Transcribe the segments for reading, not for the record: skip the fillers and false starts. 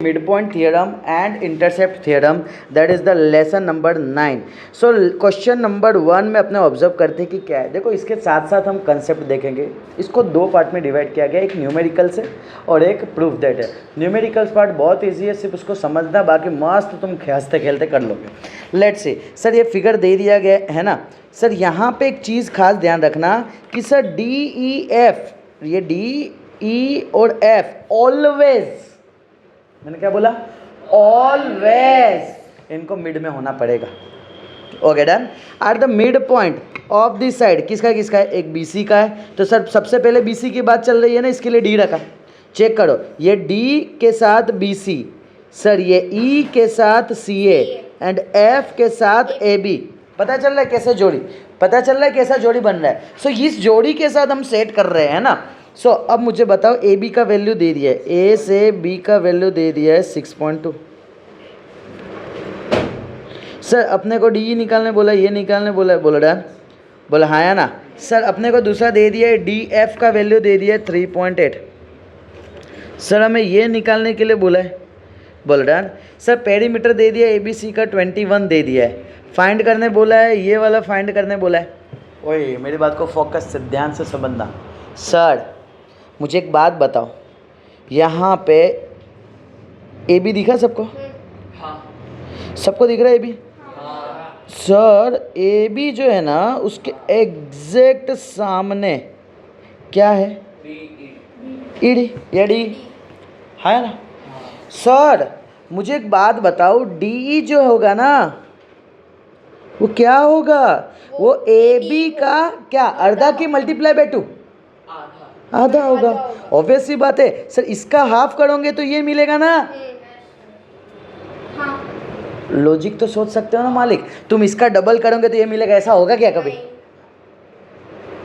midpoint theorem and intercept theorem, that is the lesson number 9. So question number 1 में अपने observe करते हैं कि क्या है. देखो इसके साथ साथ हम कंसेप्ट देखेंगे. इसको दो पार्ट में डिवाइड किया गया, एक न्यूमेरिकल से और एक प्रूफ दैट है. न्यूमेरिकल्स पार्ट बहुत ईजी है, सिर्फ उसको समझना, बाकी मस्त तुम हंसते खेलते कर लोगे. लेट्स सी सर, ये फिगर दे दिया गया है ना सर. यहाँ पे एक चीज़ खास ध्यान रखना कि सर डी ई एफ, ये डी ई और एफ ऑलवेज, मैंने क्या बोला, ऑलवेज इनको मिड में होना पड़ेगा. Okay done. At the mid point of this side किसका किसका है, एक BC का है. तो सर सबसे पहले BC की बात चल रही है ना, इसके लिए D रखा. चेक करो, ये D के साथ BC, सर ये E के साथ CA एंड F के साथ AB. पता चल रहा है कैसे जोड़ी, पता चल रहा है कैसा जोड़ी बन रहा है. सो इस जोड़ी के साथ हम सेट कर रहे हैं ना. सो अब मुझे बताओ, ए बी का वैल्यू दे दिया है, ए से बी का वैल्यू दे दिया है 6.2. सर अपने को डी निकालने बोला, ये निकालने बोला, बोला डन, बोला हाँ या ना. सर अपने को दूसरा दे दिया है, डी एफ का वैल्यू दे दिया है 3.8. सर हमें ये निकालने के लिए बोला है, बोला डन. सर पेरीमीटर दे दिया, ABC का 21 दे दिया है. फाइंड करने बोला है, ये वाला फाइंड करने बोला है. ओए मेरी बात को फोकस से ध्यान से समझना. सर मुझे एक बात बताओ, यहाँ पे ए बी दिखा सबको? हाँ. सबको दिख रहा है ए बी? हाँ. सर ए बी जो है ना, उसके एग्जैक्ट सामने क्या है, ई डी या डी है ना. सर मुझे एक बात बताओ, डी ई जो होगा ना वो क्या होगा, वो ए बी का क्या अर्धा की मल्टीप्लाई बाय 2, आधा होगा. ऑब्वियस सी बात है. सर इसका हाफ करोगे तो ये मिलेगा ना. लॉजिक तो सोच सकते हो ना मालिक, तुम इसका डबल करोगे तो ये मिलेगा, ऐसा होगा क्या कभी?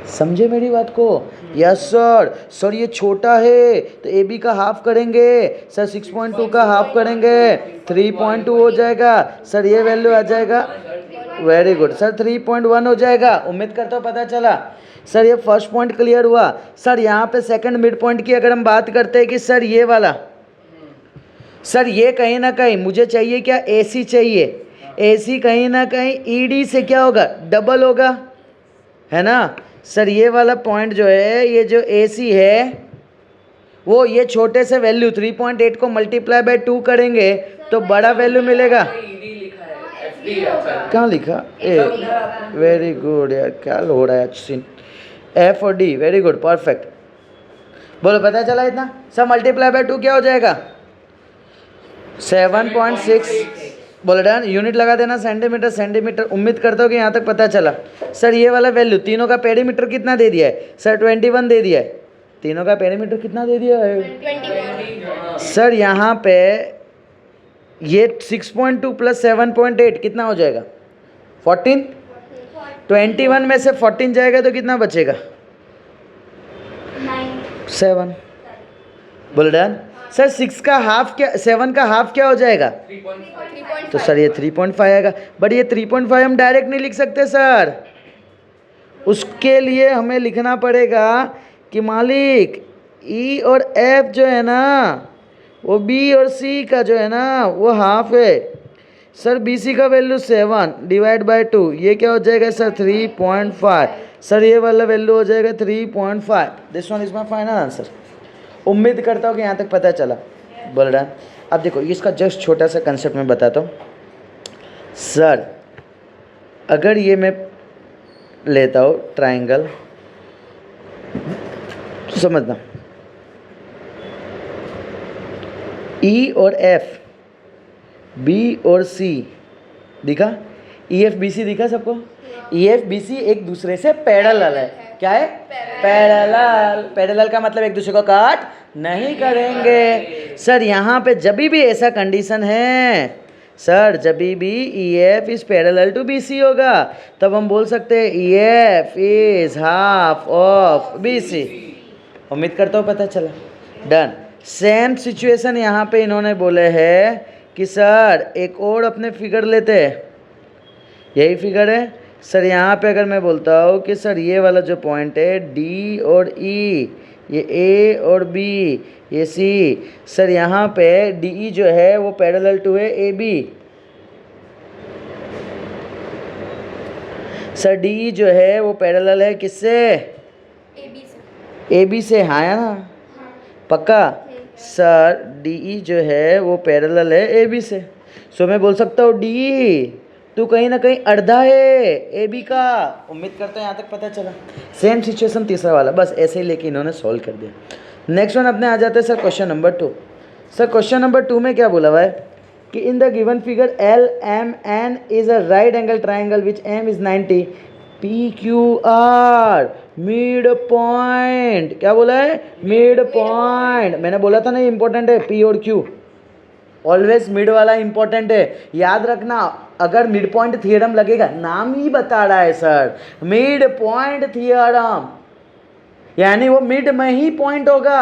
समझे मेरी बात को? Yes sir. सर ये छोटा है तो ए बी का हाफ करेंगे. सर 6.2 का हाफ करेंगे, 3.2 हो जाएगा. सर ये वैल्यू आ जाएगा, वेरी गुड. सर 3.1 हो जाएगा. उम्मीद करता हूँ पता चला. सर ये फर्स्ट पॉइंट क्लियर हुआ. सर यहाँ पे सेकंड मिड पॉइंट की अगर हम बात करते हैं कि सर ये वाला, सर ये कहीं ना कहीं मुझे चाहिए क्या, AC चाहिए. AC कहीं ना कहीं ED से क्या होगा, डबल होगा, है ना. सर ये वाला पॉइंट जो है, ये जो AC है वो ये छोटे से वैल्यू 3.8 को मल्टीप्लाई बाय 2 करेंगे तो बड़ा वैल्यू मिलेगा. कहाँ लिखा, ए वेरी गुड यार, क्या हो रहा है सीन. F और D, वेरी गुड, परफेक्ट. बोलो पता चला इतना. सर मल्टीप्लाई बाय 2 क्या हो जाएगा, 7.6. बोलो डन. यूनिट लगा देना, सेंटीमीटर सेंटीमीटर. उम्मीद करता हूँ कि यहाँ तक पता चला. सर ये वाला वैल्यू, तीनों का पेरीमीटर कितना दे दिया है, सर 21 दे दिया है. तीनों का पेरीमीटर कितना दे दिया है 21. सर यहाँ पे ये 6.2 प्लस 7.8 कितना हो जाएगा, 14. 21 में से 14 जाएगा तो कितना बचेगा, 7. बोल डन. सर 6 का हाफ क्या, 7 का हाफ क्या हो जाएगा, 3.5. तो सर ये 3.5 आएगा. बट ये 3.5 हम डायरेक्ट नहीं लिख सकते सर, उसके लिए हमें लिखना पड़ेगा कि मालिक E और F जो है ना वो B और C का जो है ना वो हाफ है. सर BC का वैल्यू 7 डिवाइड बाय 2, ये क्या हो जाएगा सर 3.5. सर ये वाला वैल्यू हो जाएगा 3.5. This one is my final answer. उम्मीद करता हूँ कि यहाँ तक पता चला. बोल रहा. अब देखो इसका जस्ट छोटा सा कंसेप्ट मैं बताता हूँ. सर अगर ये मैं लेता हूँ ट्राइंगल, तो समझना E और F, B और C दिखा, EFBC दिखा सबको. EFBC एक दूसरे से पैरेलल है. क्या है, पैरेलल. पैरेलल का मतलब एक दूसरे को काट नहीं करेंगे. सर यहाँ पे जब भी ऐसा कंडीशन है, सर जब भी EF is parallel to BC होगा तब हम बोल सकते हैं EF is half of BC. उम्मीद करता हूँ पता चला. डन. सेम सिचुएशन यहाँ पे इन्होंने बोले हैं कि सर एक और अपने फिगर लेते हैं, यही फिगर है. सर यहाँ पे अगर मैं बोलता हूँ कि सर ये वाला जो पॉइंट है D और E, ये ए और बी, ये सी। सर यहाँ पे डी जो है वो पैरेलल टू है ए बी। सर डी जो है वो पैरेलल है किससे? ए बी से। हाँ या ना? पक्का? सर डी जो है वो पैरेलल है ए बी से। सो मैं बोल सकता हूँ डी तो कहीं ना कहीं अर्धा है ए बी का। उम्मीद करता हूँ यहाँ तक पता चला। सेम सिचुएशन तीसरा वाला, बस ऐसे ही लेके इन्होंने सॉल्व कर दिया। नेक्स्ट वन अपने आ जाते हैं sir question number 2। Sir question number 2 में क्या बोला हुआ है कि in the given figure L M N is a right angle triangle which M is 90, P Q R mid point. क्या बोला है? Mid point. मैंने बोला था ना इंपॉर्टेंट है, पी और क्यू ऑलवेज मिड वाला इंपॉर्टेंट है, याद रखना। अगर मिड पॉइंट थियरम लगेगा, नाम ही बता रहा है सर, मिड पॉइंट थियरम, यानी वो मिड में ही पॉइंट होगा।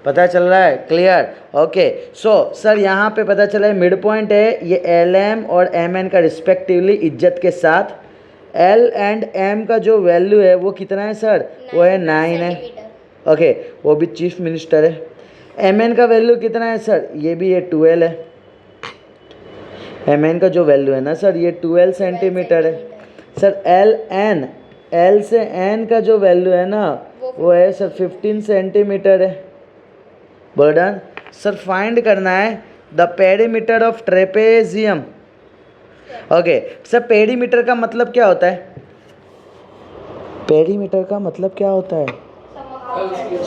पता चल रहा है? क्लियर? ओके। सो सर यहाँ पे पता चला है मिड पॉइंट है। ये एल एम और एम एन का रिस्पेक्टिवली इज्जत के साथ एल एंड एम का जो वैल्यू है वो कितना है सर? वो है 9 है। ओके, वो भी चीफ मिनिस्टर है। एम एन का वैल्यू कितना है सर? ये भी ये 12 है। एम एन का जो वैल्यू है ना सर ये 12 सेंटीमीटर है। सर एल से एन का जो वैल्यू है ना वो है सर 15 सेंटीमीटर है। बर्डन सर फाइंड करना है the perimeter of trapezium. Okay sir, perimeter का मतलब क्या होता है? पेरीमीटर का मतलब क्या होता है?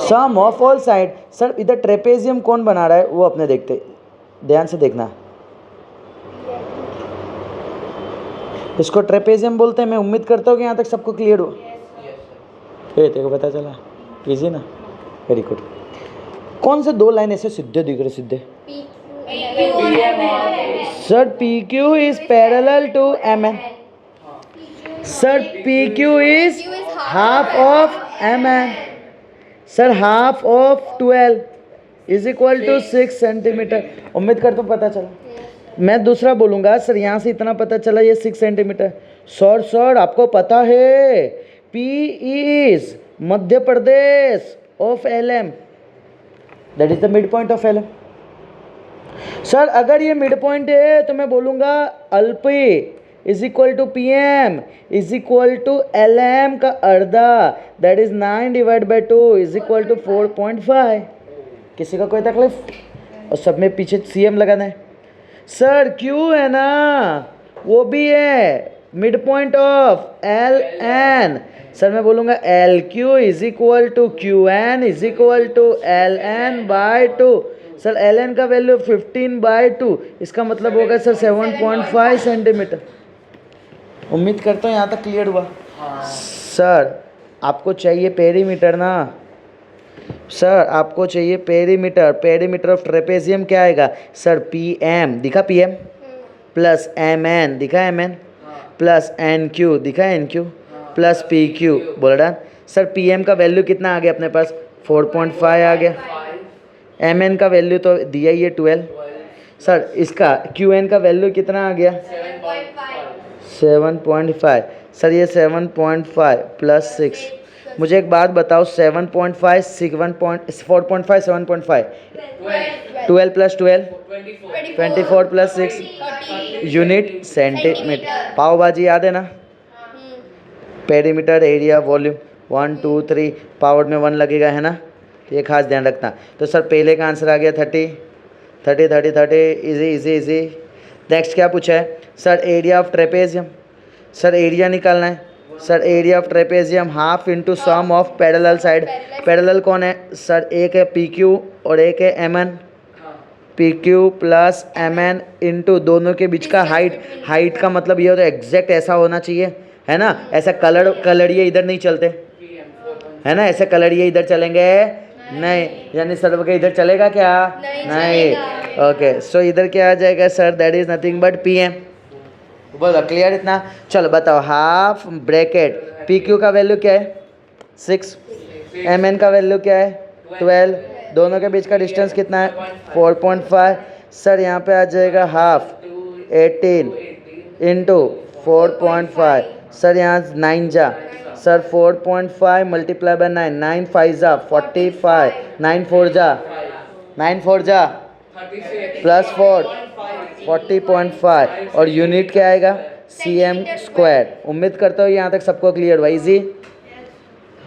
सम ऑफ ऑल साइड। सर इधर ट्रेपेजियम कौन बना रहा है वो अपने देखते, ध्यान से देखना। इसको ट्रेपेजियम बोलते हैं। मैं उम्मीद करता हूँ कि यहाँ तक सबको क्लियर हो। तेरे को पता चला? इजी ना? Very good. कौन से दो लाइन ऐसे सीधे दिख रहे? सीधे sir P Q is parallel to M N. Sir P Q is half of M N. Sir half of 12 is equal to 6 centimetre. उम्मीद करता हूँ पता चला। मैं दूसरा बोलूँगा सर, यहाँ से इतना पता चला ये 6 सेंटीमीटर। सर आपको पता है P is Madhya Pradesh of L M, that is the mid point of L M. Sir अगर ये मिड पॉइंट है तो मैं बोलूँगा L P is equal to P M is equal to L M का अर्धा, that is 9 divide by 2 is equal to 4.5। किसी का कोई तकलीफ? और सब में पीछे CM लगाना है। सर क्यू है ना वो भी है mid point of L N. Sir मैं बोलूँगा L Q is equal to Q N is equal to L N by 2। Sir L N का वैल्यू 15/2, इसका मतलब होगा सर 7.5 सेंटीमीटर। उम्मीद करता हूँ यहाँ तक क्लियर हुआ। सर आपको चाहिए पेरीमीटर ना? सर आपको चाहिए पेरीमीटर। पेरीमीटर ऑफ ट्रेपेजियम क्या आएगा सर? पी एम दिखा, P M plus M N दिखा, M N plus N Q दिखा, N Q plus P Q. बोला डन। सर पी एम का वैल्यू कितना आ गया अपने पास? 4.5 आ गया। एम एन का वैल्यू तो दिया ही है 12। सर इसका क्यू एन का वैल्यू कितना आ गया? 7.5। सर ये 7.5 प्लस 6। मुझे एक बात बताओ, 7.5 4.5 7.5 12 प्लस 12 24 प्लस 6 यूनिट सेंटीमीटर। पाव भाजी याद है ना? पेरीमीटर एरिया वॉल्यूम 1 2 3 पावर में 1 लगेगा है ना, ये खास ध्यान रखना। तो सर पहले का आंसर आ गया 30 इजी इजी इजी। नेक्स्ट क्या पूछा है sir? Area of trapezium. Sir area निकालना है। Sir area of trapezium half into sum of parallel side. Parallel कौन है सर? एक है पी क्यू और एक है M N. P Q plus M N into दोनों के बीच का हाइट। हाइट का मतलब ये होता है एग्जैक्ट ऐसा होना चाहिए, है ना? ऐसा कलड़िए इधर नहीं चलते, है ना? ऐसे कलड़िए इधर चलेंगे नहीं, यानी सर के इधर चलेगा क्या? नहीं। ओके सो इधर क्या आ जाएगा sir? That is nothing but P M. बोलो क्लियर इतना? चलो बताओ, हाफ ब्रैकेट पी क्यू का वैल्यू क्या है? 6। एम एन का वैल्यू क्या है? 12। दोनों के बीच का डिस्टेंस कितना है? 4.5। सर यहाँ पे आ जाएगा हाफ 18 इंटू 4.5। सर यहाँ 9 जा सर 4.5 मल्टीप्लाई बाय 9, 9 5 जा 45, 9 4 जा प्लस 4 40.5 और यूनिट क्या आएगा cm स्क्वायर। उम्मीद करता हूँ यहाँ तक सबको क्लियर हुआ। इजी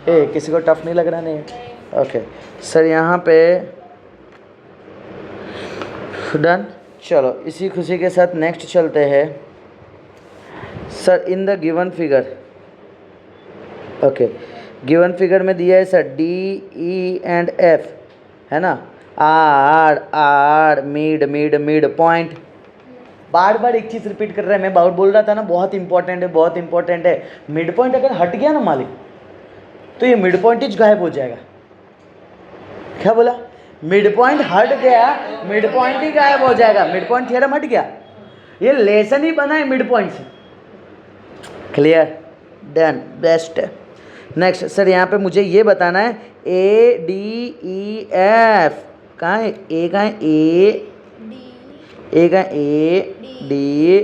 किसी को टफ नहीं लग रहा? नहीं ओके सर यहाँ पे डन। चलो इसी खुशी के साथ नेक्स्ट चलते हैं sir. In the given figure okay given figure में दिया है sir D E and F है ना। Are are mid mid mid point. बार बार एक चीज़ रिपीट कर रहा है। मैं बार बोल रहा था ना बहुत इंपॉर्टेंट है बहुत इंपॉर्टेंट है। मिड पॉइंट अगर हट गया ना मालिक तो ये मिड पॉइंट ही गायब हो जाएगा। क्या बोला? मिड पॉइंट हट गया मिड पॉइंट ही गायब हो जाएगा। मिड पॉइंट थ्योरम हट गया। ये लेसन ही बना है मिड पॉइंट से। Clear done best. Next sir यहाँ पे मुझे ये बताना है ए डी ई एफ कहाँ है? ए कहाँ है? ए कहाँ? A D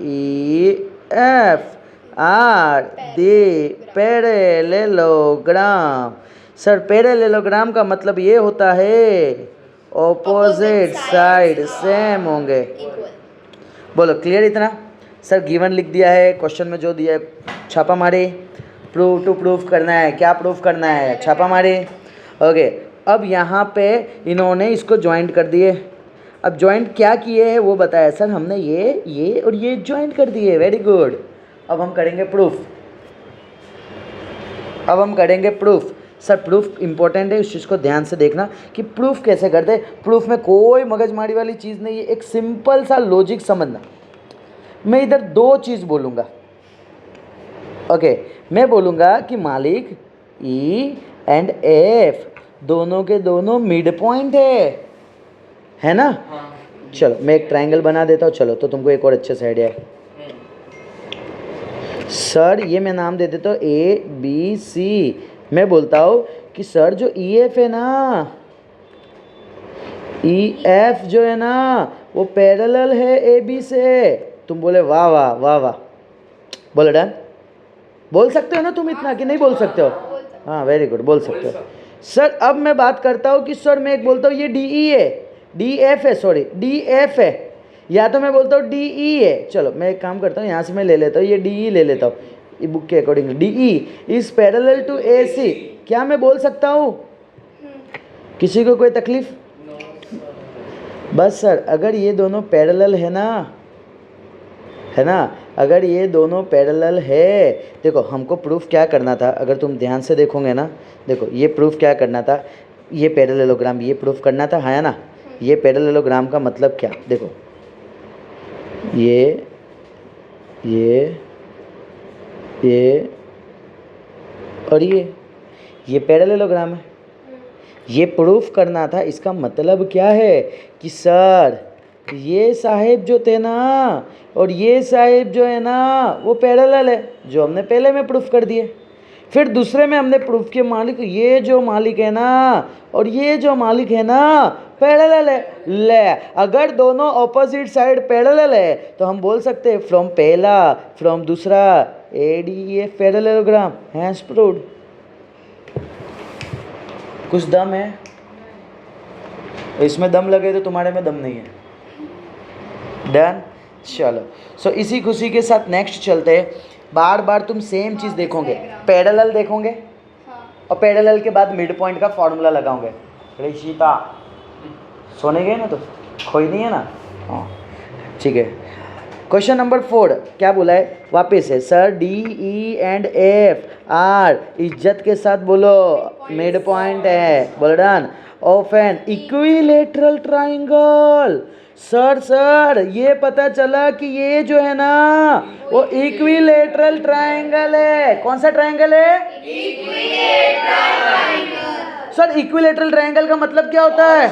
E F are the parallelogram. Sir parallelogram का मतलब ये होता है ऑपोजिट साइड सेम होंगे। बोलो क्लियर इतना? सर गिवन लिख दिया है क्वेश्चन में जो दिया है छापा मारे। प्रूव टू प्रूफ करना है। क्या प्रूफ करना है? छापा मारे। ओके अब यहाँ पे इन्होंने इसको ज्वाइंट कर दिए। अब ज्वाइंट क्या किए हैं वो बताया सर हमने ये और ये ज्वाइंट कर दिए। Very good. अब हम करेंगे प्रूफ। सर प्रूफ इंपॉर्टेंट है। इस चीज़ को ध्यान से देखना कि प्रूफ कैसे करते। प्रूफ में कोई मगजमारी वाली चीज़ नहीं है। एक सिंपल सा लॉजिक समझना। मैं इधर दो चीज़ बोलूँगा। ओके मैं बोलूँगा कि मालिक ई एंड एफ दोनों के दोनों मिड पॉइंट है ना। चलो मैं एक ट्रायंगल बना देता हूँ। चलो तो तुमको एक और अच्छे से आइडिया है। सर ये मैं नाम दे देता हूँ ए बी सी। मैं बोलता हूँ कि सर जो ई एफ है ना ई एफ जो है ना वो पैरेलल है ए बी से। तुम बोले वाह वाह वाह वाह। बोले डन। बोल सकते हो ना तुम इतना कि नहीं बोल सकते हो? हाँ वेरी गुड बोल सकते हो। सर अब मैं बात करता हूँ कि सर मैं एक बोलता हूँ ये डी ई है डी एफ है सॉरी डी एफ है या तो मैं बोलता हूँ डी ई है। चलो मैं एक काम करता हूँ यहाँ से मैं ले लेता हूँ ये डी ई ले लेता हूँ ये बुक के according. D E is parallel to A C. क्या मैं बोल सकता हूँ? किसी को कोई तकलीफ? बस सर अगर ये दोनों पैरेलल है ना अगर ये दोनों पैरेलल है। देखो हमको प्रूफ क्या करना था अगर तुम ध्यान से देखोगे ना। देखो ये प्रूफ क्या करना था ये पैरेललोग्राम ये प्रूफ करना था है ना। ये पैरेललोग्राम का मतलब क्या? देखो ये और ये पैरेललोग्राम है। ये प्रूफ करना था। इसका मतलब क्या है कि सर ये साहिब जो थे ना और ये साहिब जो है ना वो पैरेलल है जो हमने पहले में प्रूफ कर दिए। फिर दूसरे में हमने प्रूफ किया मालिक ये जो मालिक है ना और ये जो मालिक है ना पैरेलल है। ले अगर दोनों ऑपोजिट साइड पैरेलल है तो हम बोल सकते हैं फ्रॉम पहला फ्रॉम दूसरा A D F parallelogram has proved. कुछ दम है इसमें? दम लगे तो तुम्हारे में दम नहीं है। डन। चलो सो इसी खुशी के साथ नेक्स्ट चलते हैं। बार बार तुम सेम चीज़ देखोगे पैरेलल देखोगे और पैरेलल के बाद मिड पॉइंट का फॉर्मूला लगाओगे। ऋषिता सोने गए ना तो खोई नहीं है ना। हाँ ठीक है। क्वेश्चन नंबर 4 क्या बोला है वापस है sir D E and F R इज्जत के साथ बोलो मिड पॉइंट है। बोलो done of an equilateral triangle. Sir ये पता चला कि ये जो है ना वो इक्विलेटरल ट्राइंगल है। कौन सा ट्राइंगल है? Equilateral triangle. Sir equilateral triangle का मतलब क्या होता है?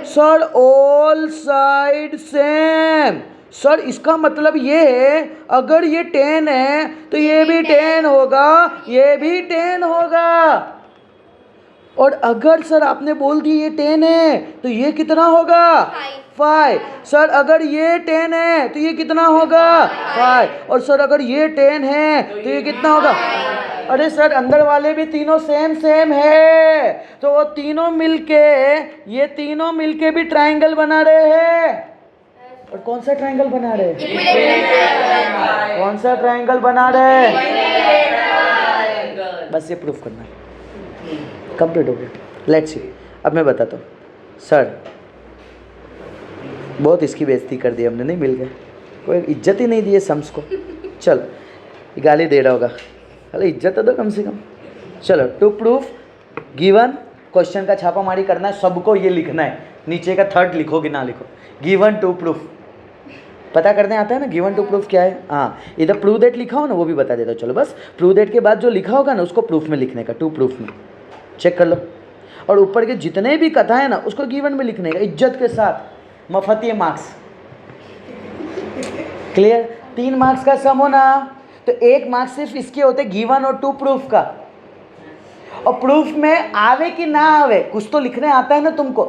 Sir all side same. Sir इसका मतलब ये है अगर ये 10 है तो ये भी 10 होगा ये भी 10 होगा। और अगर सर आपने बोल दी ये 10 है तो ये कितना होगा 5। सर अगर ये 10 है तो ये कितना होगा 5। और सर अगर ये 10 है तो ये कितना होगा। अरे सर अंदर वाले भी तीनों सेम सेम है, तो वो तीनों मिलके भी ट्रायंगल बना रहे हैं। और कौन सा ट्रायंगल बना रहे हैं? कौन सा ट्रायंगल बना रहे हैं? बस ये प्रूफ करना है, कंप्लीट हो गया। Let's see. अब मैं बताता हूँ। सर बहुत इसकी बेइज्जती कर दी हमने, नहीं मिल गए, कोई इज्जत ही नहीं दी है सम्स को। चलो गाली दे रहा होगा, अरे इज्जत तो दो कम से कम। चलो टू प्रूफ गिवन क्वेश्चन का छापामारी करना है सबको, ये लिखना है नीचे का थर्ड लिखो कि ना लिखो। गिवन टू प्रूफ पता करने आता है ना, गिवन टू प्रूफ क्या है। हाँ इधर प्रूव दैट लिखा हो ना, वो भी बता देता हूँ। चलो बस प्रूव दैट के बाद जो लिखा होगा ना उसको प्रूफ में लिखने का, टू प्रूफ में चेक कर लो। और ऊपर के जितने भी कथा है ना उसको गिवन में लिखने का, इज्जत के साथ, मफती मार्क्स। क्लियर? 3 मार्क्स का सम हो ना, तो 1 मार्क्स सिर्फ इसके होते गिवन और टू प्रूफ का। और प्रूफ में आवे कि ना आवे कुछ तो लिखने आता है ना तुमको,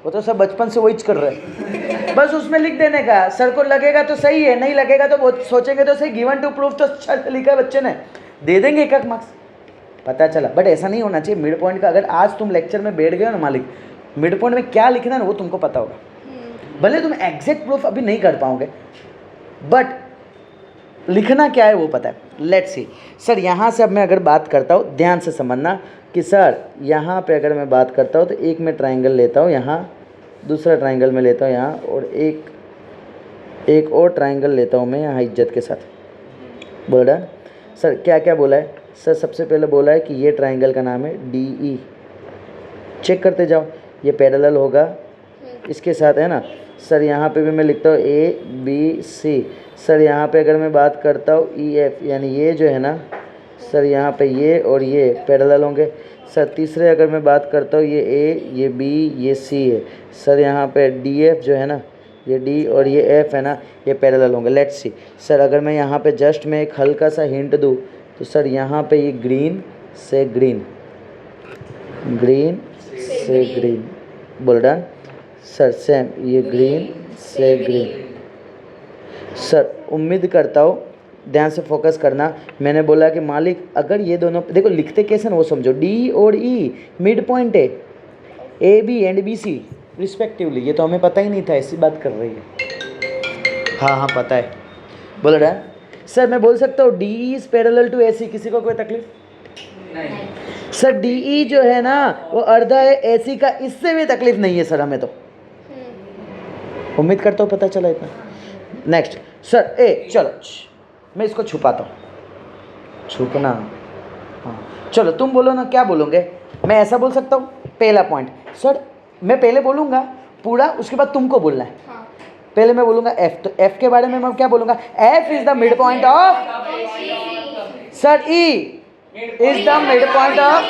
वो तो सब बचपन से वही कर रहे हैं। बस उसमें लिख देने का, सर को लगेगा तो सही है, नहीं लगेगा तो वो सोचेंगे तो सही, गिवन टू प्रूफ तो अच्छा लिखा है बच्चे ने, दे देंगे 1 मार्क्स। पता चला। बट ऐसा नहीं होना चाहिए। मिड पॉइंट का अगर आज तुम लेक्चर में बैठ गए हो ना मालिक, मिड पॉइंट में क्या लिखना है ना वो तुमको पता होगा। भले तुम एग्जैक्ट प्रूफ अभी नहीं कर पाओगे बट लिखना क्या है वो पता है। Let's C. सर यहाँ से अब मैं अगर बात करता हूँ, ध्यान से समझना कि सर यहाँ पे अगर मैं बात करता हूँ तो एक मैं ट्रायंगल लेता हूँ यहाँ, दूसरा ट्रायंगल में लेता हूँ यहाँ, और एक और ट्रायंगल लेता हूँ मैं यहाँ इज्जत के साथ। बोल रहा सर क्या क्या बोला है? सर सबसे पहले बोला है कि ये ट्रायंगल का नाम है DE। चेक करते जाओ, ये पैरेलल होगा इसके साथ, है ना। सर यहाँ पे भी मैं लिखता हूँ ABC। सर यहाँ पे अगर मैं बात करता हूँ EF, यानी ये जो है ना सर यहाँ पे ये और ये पैरेलल होंगे। सर तीसरे अगर मैं बात करता हूँ ये A, ये B, ये C है। सर यहाँ पे DF जो है ना, ये D और ये F है ना, ये पैरेलल होंगे। Let's see. सर अगर मैं यहाँ पे जस्ट मैं एक हल्का सा हिंट दूँ तो सर यहाँ पे ये ग्रीन से ग्रीन बोल रहा सर सेम, ये ग्रीन से ग्रीन। सर उम्मीद करता हूँ ध्यान से फोकस करना। मैंने बोला कि मालिक अगर ये दोनों देखो लिखते कैसे ना वो समझो। D और E मिड पॉइंट है, AB एंड BC रिस्पेक्टिवली। ये तो हमें पता ही नहीं था, ऐसी बात कर रही है। हाँ पता है। बोल रहा है सर मैं बोल सकता हूँ DE is parallel to AC। किसी को कोई तकलीफ नहीं? सर DE जो है ना वो अर्धा है AC का, इससे भी तकलीफ नहीं है सर हमें तो। उम्मीद करता हूँ पता चला इतना। नेक्स्ट सर चलो मैं इसको छुपाता हूँ, छुपना। हाँ चलो तुम बोलो ना, क्या बोलोगे? मैं ऐसा बोल सकता हूँ पहला पॉइंट। सर मैं पहले बोलूँगा पूरा, उसके बाद तुमको बोलना है। पहले मैं बोलूँगा F, तो F के बारे में मैं क्या बोलूँगा? F is the mid point of. Sir E is the mid point of.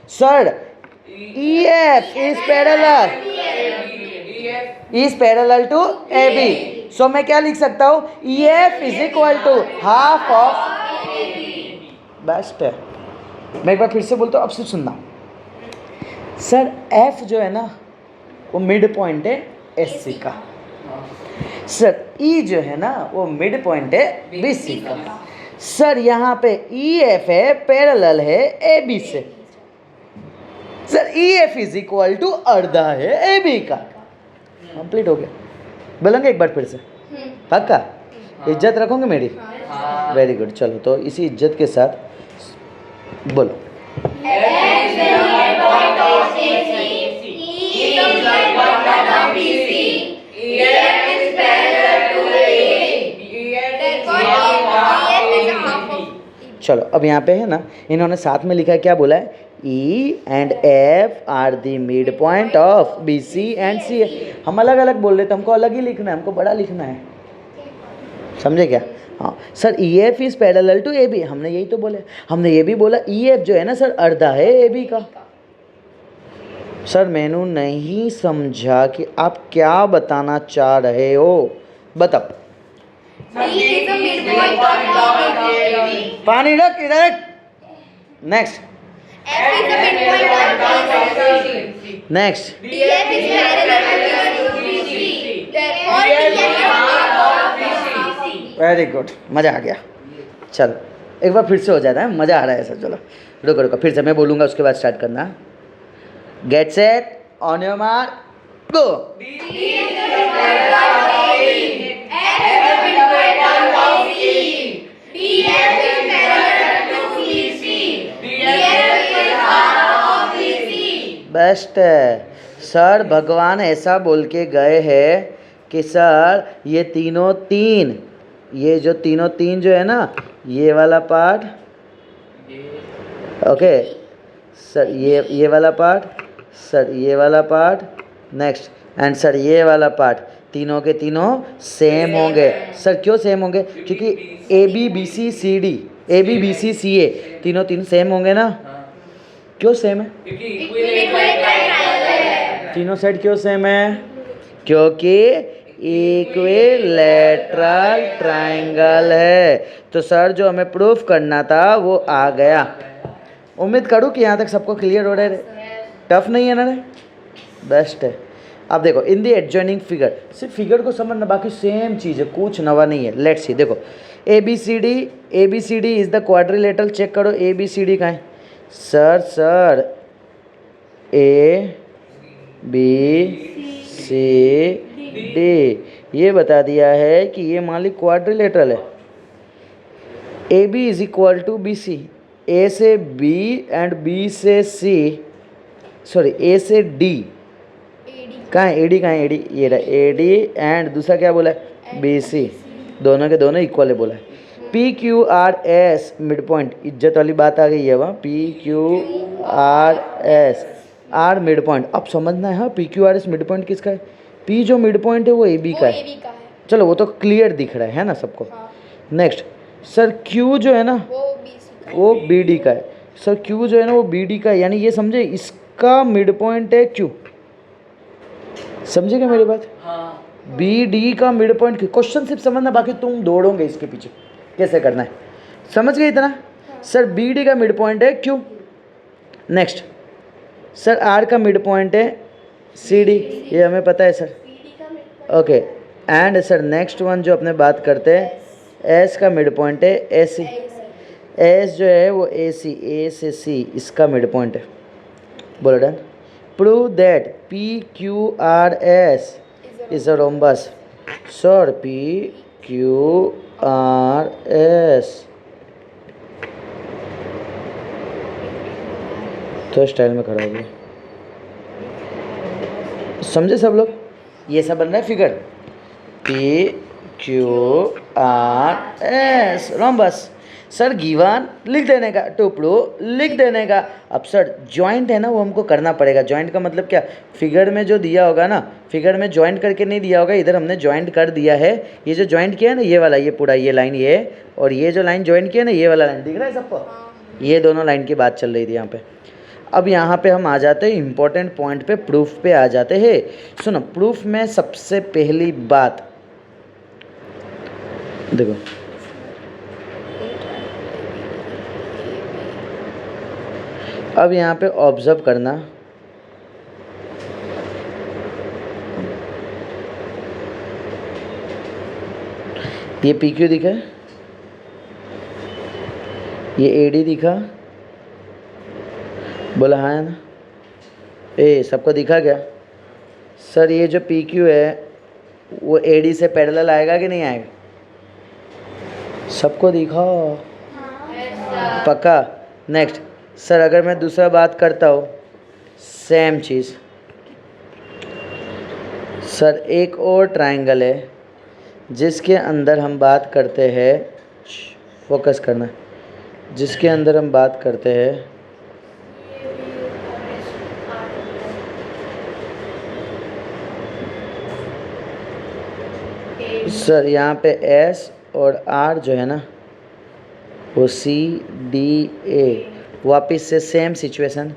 Sir EF is parallel to AB। So मैं क्या लिख सकता हूँ? EF is equal to half of. Best है। मैं एक बार फिर से बोलता हूँ, अब सिर्फ सुनना। सर F जो है ना वो मिड पॉइंट है SC का। सर E जो है ना वो मिड पॉइंट है BC का। सर यहाँ पे EF है पैरेलल है AB से। Sir EF is equal to अर्धा है AB का। कंप्लीट हो गया। बोलेंगे एक बार फिर से? पक्का? इज्जत रखोगे मेरी? Very good. चलो तो इसी इज्जत के साथ बोलो। चलो अब यहाँ पे है ना इन्होंने साथ में लिखा है, क्या बोला है? E and F are the mid point of BC and C। हम अलग अलग बोल रहे थे, हमको अलग ही लिखना है, हमको बड़ा लिखना है, समझे क्या? हाँ sir EF is parallel to AB, हमने यही तो बोला। हमने ये भी बोला EF जो है ना सर अर्धा है AB का। सर मैंने नहीं समझा कि आप क्या बताना चाह रहे हो, बताओ। पानी रख इधर। Next F is the midpoint of BC. Next DF is parallel to BC. Therefore, DF is half of BC. Very good, मज़ा आ गया। चलो एक बार फिर से हो जाता है, मज़ा आ रहा है सर। चलो रुको रुको, फिर से मैं बोलूँगा उसके बाद स्टार्ट करना। Get set, on your mark, go. Best है सर। भगवान ऐसा बोल के गए हैं कि सर ये तीनों तीन, ये जो तीनों तीन जो है ना, ये वाला पार्ट, ओके सर, ये वाला पार्ट, सर ये वाला पार्ट, नेक्स्ट एंड सर ये वाला पार्ट, तीनों के तीनों सेम होंगे। सर क्यों सेम होंगे? क्योंकि A B B C C D, A B B C C A, तीनों तीन सेम होंगे ना। क्यों सेम है? तीनों साइड क्यों सेम है? क्योंकि इक्विलैटरल ट्रायंगल है। तो सर जो हमें प्रूफ करना था वो आ गया। उम्मीद करूँ कि यहाँ तक सबको क्लियर हो रहा है। टफ नहीं है ना रे? बेस्ट है। अब देखो इन द एडजॉइनिंग फिगर, सिर्फ फिगर को समझना, बाकी सेम चीज़ है, कुछ नवा नहीं है। लेट्स सी, देखो A B C D is the quadrilateral. Check करो ए बी सी डी कहाँ है? Sir A B C D ये बता दिया है कि ये मान ली क्वाड्रिलेटरल है। A B is equal to B C, A से बी एंड बी से सी, सॉरी ए से डी, कहाँ है ए डी? कहाँ है ए डी? ये रहा ए डी, एंड दूसरा क्या बोला है? B C. दोनों के दोनों इक्वल है बोला है। P Q R S mid point, इज्जत वाली बात आ गई है वहाँ। P Q R S, are mid point. अब समझना है, हाँ P Q R S mid point किसका है? पी जो मिड पॉइंट है वो ए बी का है। चलो वो तो क्लियर दिख रहा है ना सबको। नेक्स्ट सर क्यू जो है ना वो बी डी का है। सर क्यू जो है ना वो बी डी का है, यानी ये समझे इसका मिड पॉइंट है क्यू। समझेगा मेरी बात? बी डी का मिड पॉइंट क्यू। क्वेश्चन सिर्फ समझना, बाकी तुम दौड़ोगे इसके पीछे कैसे करना है। समझ गए इतना? सर बी डी का मिड पॉइंट है क्यू। नेक्स्ट सर आर का मिड पॉइंट है सी डी, ये हमें पता है sir. Okay and sir next one जो अपने बात करते हैं, एस का मिड पॉइंट है ए सी। एस जो है वो ए सी, ए से सी इसका मिड पॉइंट है। बोलो done. Prove that P Q R S is a rhombus. Sir P Q R S तो स्टाइल में खड़ा हो गया। समझे सब लोग? ये सब बन रहा है figure. P Q R S rhombus. Sir given लिख देने का, टुकड़ो लिख देने का। अब सर जॉइंट है ना वो हमको करना पड़ेगा। जॉइंट का मतलब क्या? फिगर में जो दिया होगा ना, फिगर में जॉइंट करके नहीं दिया होगा, इधर हमने जॉइंट कर दिया है। ये जो जॉइंट किया है ना, ये वाला, ये पूरा ये लाइन, ये और ये जो लाइन जॉइंट किया ना, ये वाला लाइन दिख रहा है सबको? ये दोनों लाइन की बात चल रही थी यहाँ पे। अब यहाँ पे हम आ जाते हैं इम्पोर्टेंट पॉइंट पे, प्रूफ पे आ जाते हैं। सुनो, प्रूफ में सबसे पहली बात देखो, अब यहाँ पे ऑब्जर्व करना, ये पी क्यू दिखा, ये ए डी दिखा, बोला हाँ ना? ए सबको दिखा क्या? सर ये जो पी क्यू है वो ए डी से पैरेलल आएगा कि नहीं आएगा? सबको दिखा? पक्का? नेक्स्ट सर अगर मैं दूसरा बात करता हूँ, सेम चीज़। सर एक और ट्रायंगल है जिसके अंदर हम बात करते हैं, फोकस करना, जिसके अंदर हम बात करते हैं सर यहाँ पे एस और आर जो है ना वो सी डी ए, वापिस से same situation,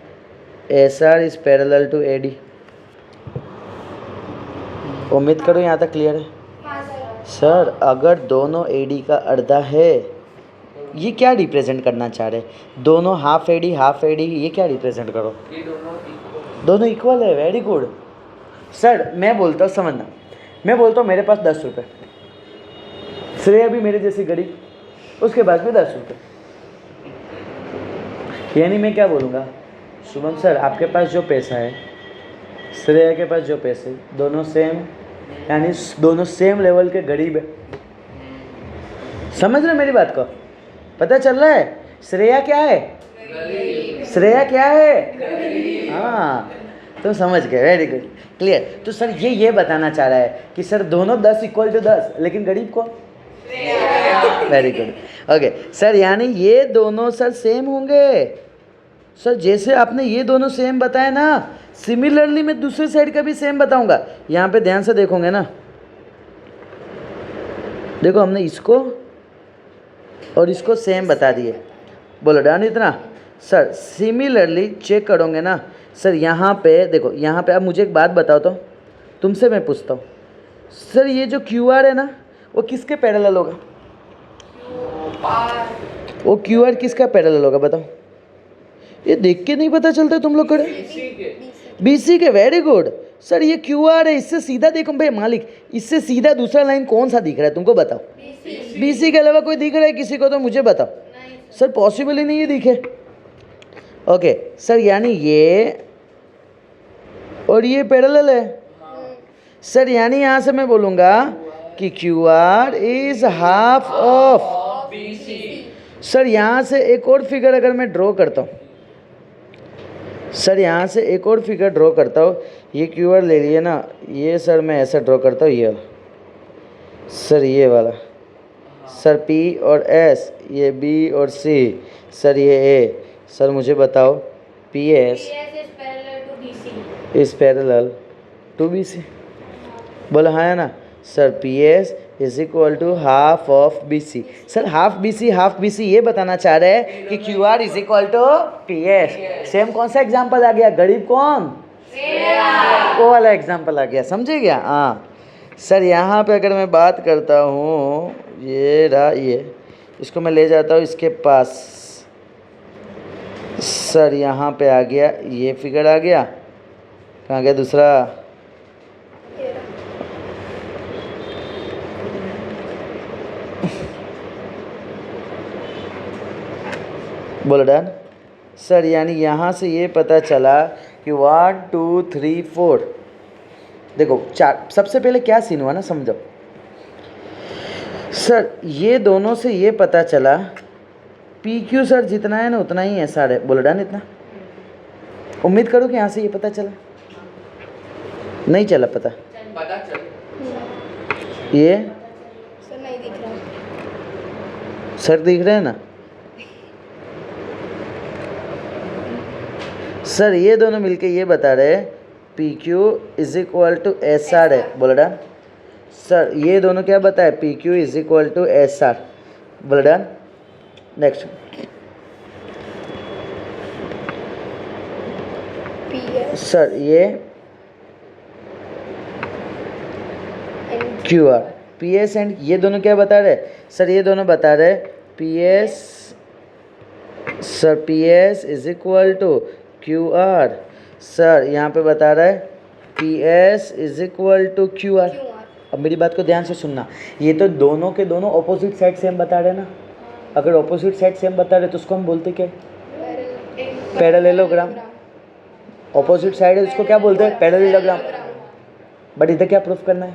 S R is parallel to A D. उम्मीद करो यहाँ तक क्लियर है। सर अगर दोनों ए डी का अर्धा है ये क्या रिप्रेजेंट करना चाह रहे हैं? दोनों हाफ एडी ये क्या रिप्रेजेंट करो? ये दोनों इक्वल है। Very good sir. मैं बोलता हूँ, समझना, मैं बोलता हूँ मेरे पास 10 रुपये, श्रेया भी मेरे जैसी गरीब, उसके पास भी 10 रुपये, यानी मैं क्या बोलूँगा, शुभम सर आपके पास जो पैसा है, श्रेया के पास जो पैसे, दोनों सेम, यानी दोनों सेम लेवल के गरीब है। समझ रहे मेरी बात को? पता चल रहा है? श्रेया क्या है? श्रेया क्या है? हाँ, तो समझ गए। Very good, clear. तो सर ये बताना चाह रहा है कि सर दोनों 10 इक्वल टू 10, लेकिन गरीब कौन? Very good, okay sir. यानी ये दोनों सर सेम होंगे। सर जैसे आपने ये दोनों सेम बताया ना, सिमिलरली मैं दूसरी साइड का भी सेम बताऊंगा। यहाँ पे ध्यान से देखोगे ना, देखो हमने इसको और इसको सेम बता दिए। बोलो डन इतना। सर सिमिलरली चेक करोगे ना सर, यहाँ पे देखो, यहाँ पे अब मुझे एक बात बताओ तो, तुमसे मैं पूछता हूँ सर, ये जो QR है ना, वो किसके पैरेलल होगा? वो QR किसका पैरेलल होगा बताओ? ये देख के नहीं पता चलता तुम लोग करे? BC के। Very good sir. ये QR है, इससे सीधा देखो भाई मालिक, इससे सीधा दूसरा लाइन कौन सा दिख रहा है तुमको बताओ? BC के अलावा कोई दिख रहा है किसी को तो मुझे बताओ। सर पॉसिबल ही नहीं है दिखे। ओके सर, यानी ये और ये पैरेलल है सर, यानी यहाँ से मैं बोलूँगा कि QR is half of BC। Sir यहाँ से एक और फिगर अगर मैं ड्रॉ करता हूँ सर, यहाँ से एक और फिगर ड्रॉ करता हूँ, ये QR ले लिए ना, ये सर मैं ऐसा ड्रॉ करता हूँ, ये सर, ये वाला सर P और S, ये B और C, सर ये A। सर मुझे बताओ PS is parallel to BC। बोला हाँ है ना sir? PS is equal to half of BC। Sir half BC ये बताना चाह रहे हैं कि QR is equal to PS। Same कौन सा एग्जाम्पल आ गया? गरीब कौन? वो वाला एग्जाम्पल आ गया, समझे क्या? हाँ सर, यहाँ पे अगर मैं बात करता हूँ, ये रहा, ये इसको मैं ले जाता हूँ इसके पास सर, यहाँ पे आ गया, ये फिगर आ गया, कहाँ गया दूसरा? बोलो डन सर। यानी यहाँ से ये पता चला कि 1 2 3 4, देखो 4। सबसे पहले क्या सीन हुआ ना, समझो सर, ये दोनों से ये पता चला PQ सर जितना है ना उतना ही SR है। बोलो डन इतना। उम्मीद करो कि यहाँ से ये पता चला, नहीं चला पता? ये सर नहीं दिख रहा। सर दिख रहे हैं ना सर? ये दोनों मिलके ये बता रहे हैं PQ is equal to SR है। बोलो डन सर। ये दोनों क्या बताए? PQ is equal to SR। बोलो डन। नेक्स्ट सर, ये QR PS एंड ये दोनों क्या बता रहे सर? ये दोनों बता रहे PS sir, PS is equal to QR। Sir यहाँ पे बता रहा है PS is equal to QR। अब मेरी बात को ध्यान से सुनना, ये तो दोनों के दोनों ऑपोजिट साइड सेम बता रहे ना। अगर ऑपोजिट साइड सेम बता रहे तो उसको हम बोलते क्या? पैरेललोग्राम। ऑपोजिट साइड है उसको क्या बोलते हैं? पैरेललोग्राम। बट इधर क्या प्रूफ करना है?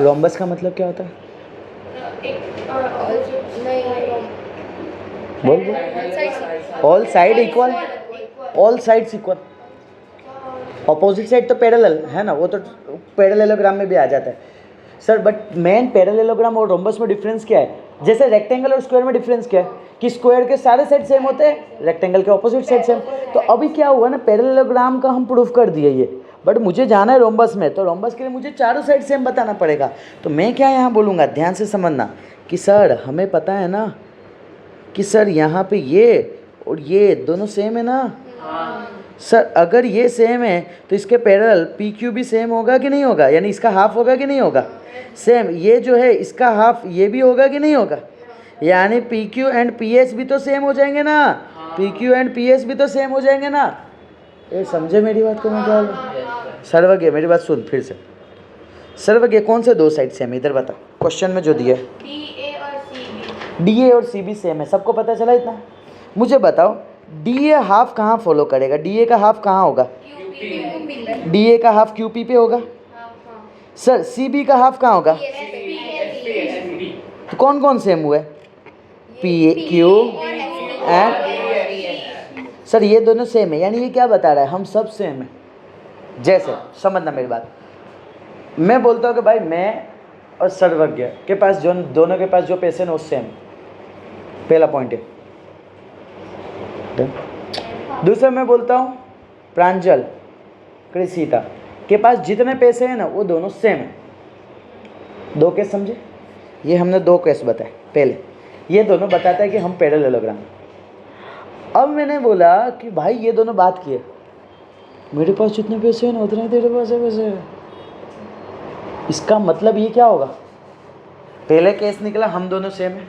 रोम्बस का मतलब क्या होता है? बोल all side equal, all sides equal. Opposite side तो पैरेलल है ना, वो तो पैरेललोग्राम में भी आ जाता है सर। बट मेन पैरेललोग्राम और रोम्बस में डिफरेंस क्या है? जैसे रेक्टेंगल और स्क्वायर में डिफरेंस क्या है कि स्क्वायर के सारे साइड सेम होते हैं, रेक्टेंगल के ऑपोजिट साइड सेम। तो अभी क्या हुआ ना, पैरेललोग्राम का हम प्रूफ कर दिए ये, बट मुझे जाना है रोम्बस में, तो रोम्बस के लिए मुझे चारों साइड सेम बताना पड़ेगा। तो मैं क्या यहाँ बोलूँगा, ध्यान से समझना कि सर हमें पता है ना कि सर यहाँ पे ये और ये दोनों सेम है ना सर। अगर ये सेम है तो इसके पैरेलल PQ भी सेम होगा कि नहीं होगा? यानी इसका हाफ होगा कि नहीं होगा? सेम। ये जो है इसका हाफ ये भी होगा कि नहीं होगा? यानी P Q and P S भी तो सेम हो जाएंगे ना, P Q and P S भी तो सेम हो जाएंगे ना। ये समझे मेरी बात को? मैं क्या बोल सर्वज्ञ मेरी बात सुन फिर से। सर्वज्ञ कौन से दो साइड सेम है इधर बता, क्वेश्चन में जो दिया है डी ए और सी बी सेम है, सबको पता चला इतना? मुझे बताओ डी ए हाफ कहाँ फॉलो करेगा, डी ए का हाफ कहाँ होगा? डी ए का हाफ क्यू पी पे होगा। सर सी बी का हाफ कहाँ होगा? तो कौन कौन सेम हुए? P A Q and sir ये दोनों सेम है, यानी ये क्या बता रहा है? हम सब सेम है। जैसे समझना मेरी बात, मैं बोलता हूँ कि भाई मैं और सर्वज्ञ के पास जो दोनों के पास जो पैसे हैं वो सेम, पहला पॉइंट है। दूसरा मैं बोलता हूँ प्रांजल कृषिता के पास जितने पैसे हैं ना वो दोनों सेम है। दो केस समझे? ये हमने दो केस बताए। पहले ये दोनों बताता है कि हम पैरेललोग्राम। अब मैंने बोला कि भाई ये दोनों बात किए, मेरे पास जितने पैसे हैं ना उतने तेरे पास है पैसे। इसका मतलब ये क्या होगा? पहले केस निकला हम दोनों सेम है,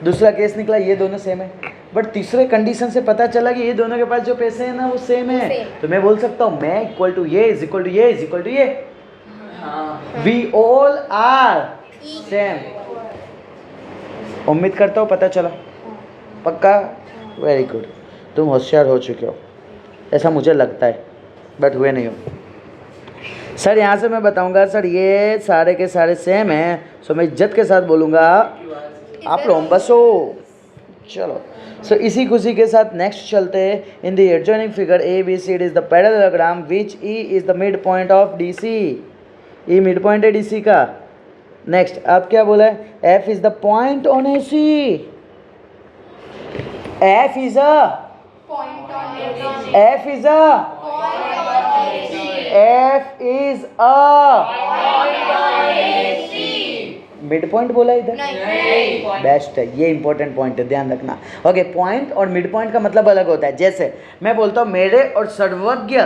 दूसरा केस निकला ये दोनों सेम है, बट तीसरे कंडीशन से पता चला कि ये दोनों के पास जो पैसे हैं ना वो सेम है। तो मैं बोल सकता हूँ मैं इक्वल टू ये इज इक्वल टू ये इज इक्वल टू ये, वी ऑल आर सेम। उम्मीद करता हूँ पता चला, पक्का? वेरी गुड, तुम होशियार हो चुके हो ऐसा मुझे लगता है, बट हुए नहीं हो। सर यहाँ से मैं बताऊंगा सर ये सारे के सारे सेम हैं, सो मैं इज्जत के साथ बोलूँगा आप रोम्बस हो। चलो सो इसी खुशी के साथ नेक्स्ट चलते हैं। In the adjoining figure A B C D is the parallelogram which E is the mid point of D C. E mid point है डी सी का। नेक्स्ट आप क्या बोला है? F is the point on A C. F is a mid point बोला इधर? Best है, ये इंपॉर्टेंट पॉइंट है, ध्यान रखना। ओके, पॉइंट और मिड पॉइंट का मतलब अलग होता है। जैसे मैं बोलता हूँ मेरे और सर्वज्ञ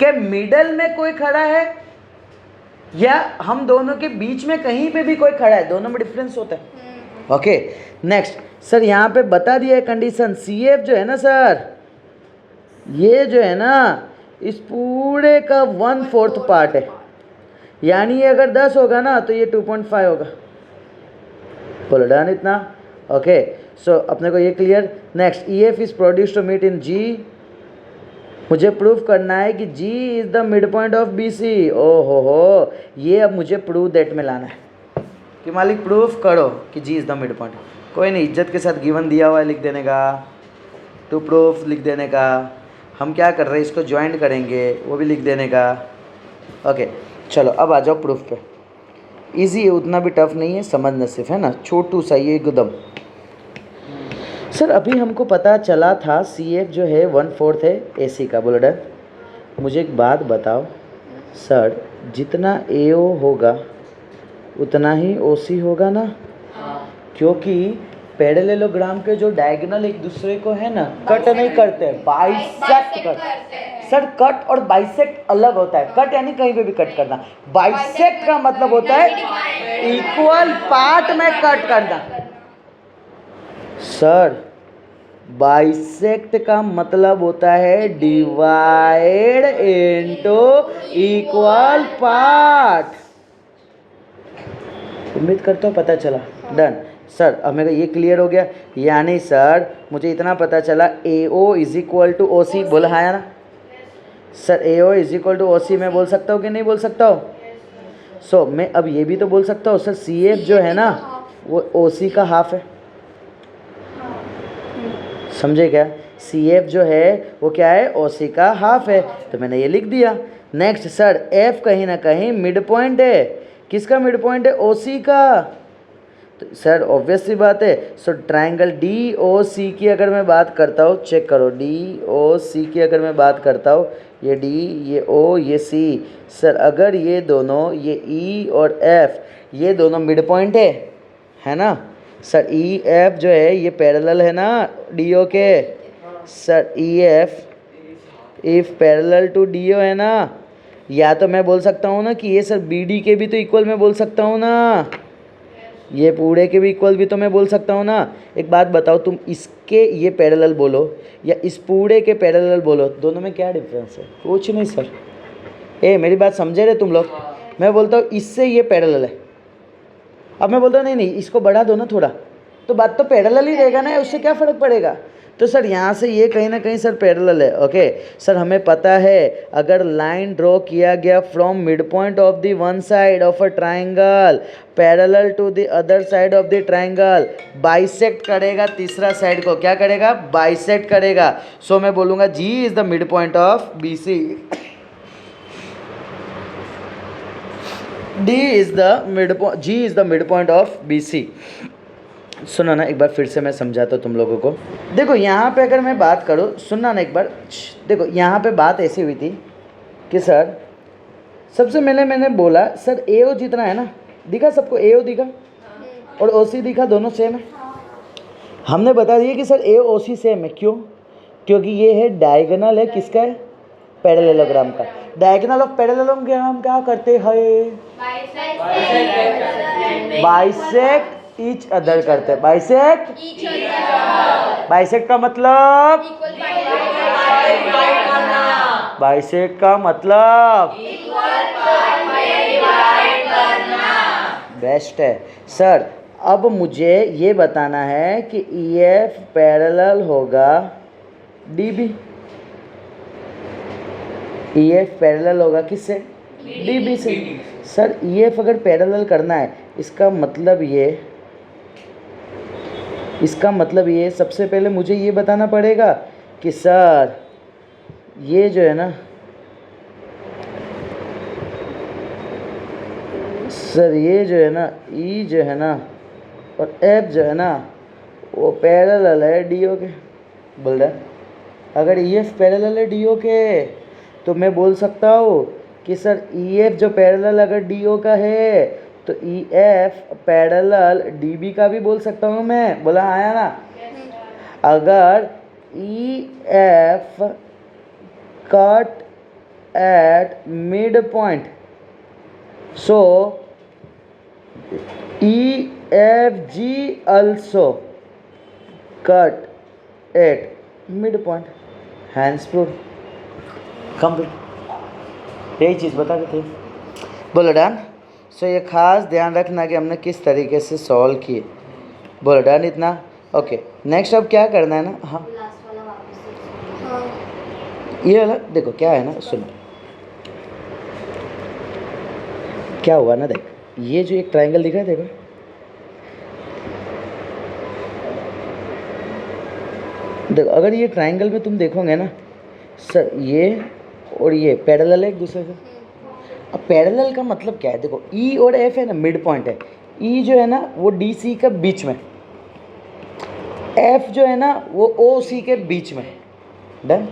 के मिडल में कोई खड़ा है या हम दोनों के बीच में कहीं पे भी कोई खड़ा है, दोनों में डिफरेंस होता है। ओके नेक्स्ट सर यहाँ पे बता दिया है कंडीशन, सी एफ जो है ना सर, ये जो है ना इस पूरे का 1/4 पार्ट है, यानी ये अगर 10 होगा ना तो ये 2.5 होगा। बोलो डन इतना? ओके सो अपने को ये clear. Next E F is produce to meet in G. मुझे प्रूफ करना है कि G is the mid point of B C. ओ हो, ये अब मुझे प्रूफ दैट में लाना है कि मालिक प्रूफ करो कि जी इज़ द मिड पॉइंट। कोई नहीं, इज्जत के साथ गिवन दिया हुआ है लिख देने का, टू प्रूफ लिख देने का। हम क्या कर रहे हैं इसको ज्वाइन करेंगे वो भी लिख देने का। ओके चलो अब आ जाओ प्रूफ पे। इजी है, उतना भी टफ नहीं है, समझना सिर्फ है ना, छोटू सा ये एकदम। सर अभी हमको पता चला था सी एफ जो है 1/4 है ए सी का। बोलो डन। मुझे एक बात बताओ सर, जितना ए ओ होगा उतना ही ओ सी होगा ना? क्योंकि पैरेललोग्राम के जो डायगोनल एक दूसरे को है ना कट नहीं करते, बाइसेक्ट करते हैं। सर कट और बाइसेक्ट अलग होता है। कट यानी कहीं पे भी कट करना, बाइसेक्ट का मतलब होता है इक्वल पार्ट में कट करना। सर बाइसेक्ट का मतलब होता है डिवाइड इनटू इक्वल पार्ट। उम्मीद करता हूँ पता चला। डन सर, अब मेरा ये क्लियर हो गया। यानी सर मुझे इतना पता चला A O is equal to O C. बोला है ना sir, A O is equal to O C मैं बोल सकता हूँ कि नहीं बोल सकता हूँ? सो मैं अब ये भी तो बोल सकता हूँ सर, सी एफ जो है ना वो ओ सी का हाफ है। समझे क्या? सी एफ जो है वो क्या है? ओ सी का हाफ है, तो मैंने ये लिख दिया। नेक्स्ट सर एफ कहीं ना कहीं मिड पॉइंट है। किसका मिड पॉइंट है? ओ सी का। तो सर ऑब्वियस सी बात है। सो ट्रायंगल डी ओ सी की अगर मैं बात करता हूँ, चेक करो, डी ओ सी की अगर मैं बात करता हूँ, ये डी, ये ओ, ये सी। सर अगर ये दोनों, ये ई और एफ, ये दोनों मिड पॉइंट है ना सर? ई एफ जो है ये पैरेलल है ना D O K. Sir E F if parallel to D O है ना, या तो मैं बोल सकता हूँ ना कि ये सर बी डी के भी तो इक्वल मैं बोल सकता हूँ ना। ये पूरे के भी इक्वल भी तो मैं बोल सकता हूँ ना। एक बात बताओ, तुम इसके ये पैरेलल बोलो या इस पूरे के पैरेलल बोलो, दोनों में क्या डिफरेंस है? कुछ नहीं सर। मेरी बात समझे रहे तुम लोग? मैं बोलता हूँ इससे ये पैरेलल है, अब मैं बोलता हूँ नहीं नहीं इसको बढ़ा दो ना थोड़ा, तो बात तो पैरेलल ही रहेगा ना, उससे क्या फ़र्क पड़ेगा? तो सर यहाँ से ये कहीं ना कहीं सर पैरेलल है। ओके सर, हमें पता है अगर लाइन ड्रॉ किया गया from mid point of the one side of a triangle parallel to the other side of the triangle, bisect करेगा तीसरा साइड को, क्या करेगा? बाइसेक्ट करेगा। सो मैं बोलूँगा G is the mid point of B C, D is the midpoint, G is the midpoint of BC। सुनो ना एक बार फिर से मैं समझाता हूँ तुम लोगों को। देखो यहाँ पे अगर मैं बात करूँ, सुनना ना एक बार, देखो यहाँ पे बात ऐसी हुई थी कि सर सबसे पहले मैंने बोला सर AO जितना है ना, दिखा सबको AO दिखा और OC दिखा, दोनों सेम है। हमने बता दिया कि सर AO OC सेम है, क्यों? क्योंकि ये है डायगोनल है किसका है? पैरेललोग्राम का। डायगोनल ऑफ पैरेललोग्राम क्या करते हैं? बाइसेक्ट ईच अदर करते हैं। बाइसेक्ट का मतलब, बाइसेक्ट का मतलब बेस्ट है सर। अब मुझे ये बताना है कि EF पैरेलल होगा DB, EF पैरेलल होगा किससे? DB से। सर EF अगर पैरेलल करना है इसका मतलब ये सबसे पहले मुझे ये बताना पड़ेगा कि सर ये जो है ना, सर ये जो है ना E जो है ना और F जो है ना वो पैरेलल है DO के। बोल रहा है अगर EF पैरेलल है DO के तो मैं बोल सकता हूँ कि सर EF जो पैरेलल अगर DO का है तो EF पैरेलल DB का भी बोल सकता हूँ मैं। बोला आया ना? अगर EF cut at mid point, so EFG also cut at midpoint, hence proof complete. यही चीज़ बता देते हैं। बोलो डन। सो ये खास ध्यान रखना कि हमने किस तरीके से सॉल्व किए। बोलो डन इतना। ओके नेक्स्ट अब क्या करना है ना, हाँ ये वाला देखो क्या है ना, सुनो क्या हुआ ना, देख ये जो एक ट्रायंगल दिख रहा है, देखो देखो अगर ये ट्रायंगल में तुम देखोगे ना सर, ये और ये पैरेलल है एक दूसरे से। अब पैरेलल का मतलब क्या है? देखो E और F है ना, मिड पॉइंट है। E जो है ना वो DC के बीच में, F जो है ना वो OC के बीच में। डन।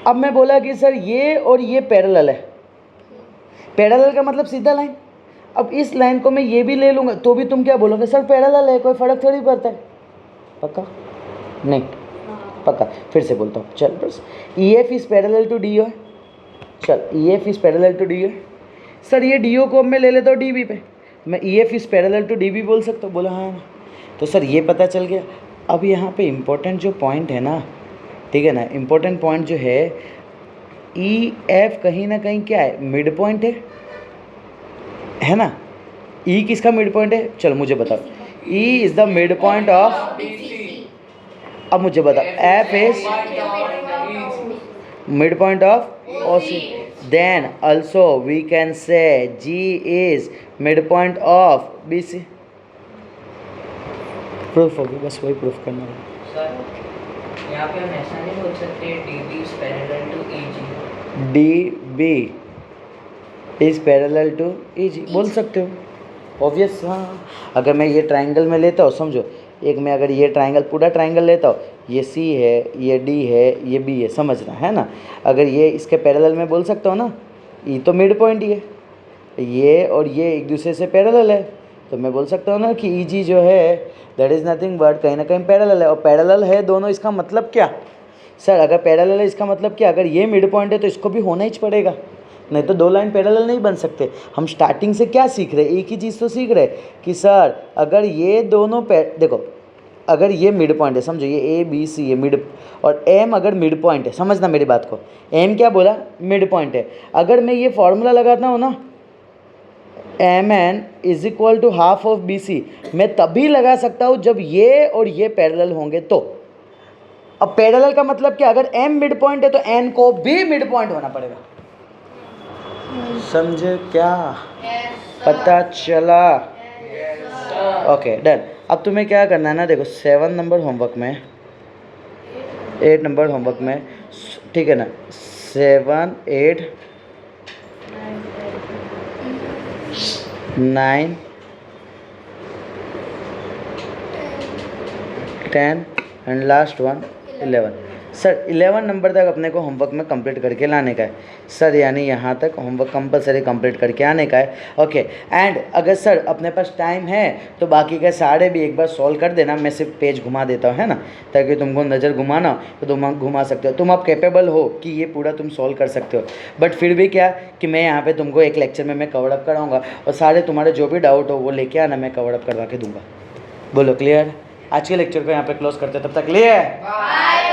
अब मैं बोला कि सर ये और ये पैरेलल है। पैरेलल का मतलब सीधा लाइन। अब इस लाइन को मैं ये भी ले लूँगा तो भी तुम क्या बोलोगे? सर पैरेलल है, कोई फ़र्क थोड़ी पड़ता है। पक्का? नहीं पक्का। फिर से बोलता हूँ, चल बस EF is parallel to DO है। चल EF is parallel to DO है। सर ये DO को अब मैं ले लेता हूँ DB पे, मैं EF is parallel to DB बोल सकता हूँ। बोला हाँ ना, तो सर ये पता चल गया। अब यहाँ पे इम्पोर्टेंट जो पॉइंट है ना, ठीक है ना, इम्पोर्टेंट पॉइंट जो है EF कहीं ना कहीं क्या है? मिड पॉइंट है ना? E किसका मिड पॉइंट है? चलो मुझे बताओ। E is the mid point of, अब मुझे बताओ F is mid point of OC, then also we can say G is midpoint of BC। Proof होगी, बस वही प्रूफ करना है। सर यहाँ पे हम ऐसा नहीं बोल सकते DB is parallel to EG। DB is parallel to EG बोल सकते हो, ऑब्वियस। हाँ अगर मैं ये ट्रायंगल में लेता हूँ, समझो एक मैं अगर ये ट्रायंगल पूरा ट्रायंगल लेता हूँ, ये C है, ये D है, ये B है, समझना है ना। अगर ये इसके पैरेलल में बोल सकता हूँ ना, E तो मिड पॉइंट ही है, ये और ये एक दूसरे से पैरेलल है, तो मैं बोल सकता हूँ ना कि EG जो है दैट इज़ नथिंग बट कहीं ना कहीं पैरेलल है। और पैरेलल है दोनों, इसका मतलब क्या? सर अगर पैरेलल है इसका मतलब क्या? अगर ये मिड पॉइंट है तो इसको भी होना ही पड़ेगा। नहीं तो 2 लाइन पैरेलल नहीं बन सकते। हम स्टार्टिंग से क्या सीख रहे, एक ही चीज़ तो सीख रहे कि सर अगर ये दोनों देखो, अगर ये मिड पॉइंट है, समझो ये ए बी सी ये मिड, और एम अगर मिड पॉइंट है, समझना मेरी बात को, एम क्या बोला, मिड पॉइंट है। अगर मैं ये फॉर्मूला लगाता हूँ ना, M N is equal to half of B C, मैं तभी लगा सकता हूँ जब ये और ये पैरेलल होंगे। तो अब पैरेलल का मतलब क्या, अगर एम मिड पॉइंट है तो एन को भी मिड पॉइंट होना पड़ेगा। समझे क्या, पता चला? Okay done. अब तुम्हें क्या करना है ना, देखो 7 नंबर होमवर्क में, 8 नंबर होमवर्क में, ठीक है ना, 7 8 9 10 and last one 11। Sir 11 number तक अपने को होमवर्क में कंप्लीट करके लाने का है सर, यानी यहाँ तक होमवर्क कंपलसरी कंप्लीट करके आने का है। ओके एंड अगर सर अपने पास टाइम है तो बाकी के सारे भी एक बार सॉल्व कर देना, मैं सिर्फ पेज घुमा देता हूँ, है ना, ताकि तुमको नज़र घुमाना तो तुम घुमा सकते हो। तुम अब कैपेबल हो कि ये पूरा तुम सॉल्व कर सकते हो, बट फिर भी क्या कि मैं यहाँ पे तुमको एक लेक्चर में मैं कवर अप कराऊँगा और सारे तुम्हारे जो भी डाउट हो वो लेके आना, मैं कवर अप करवा के दूँगा। बोलो क्लियर? आज के लेक्चर को यहाँ पे क्लोज करते हैं, तब तक क्लियर?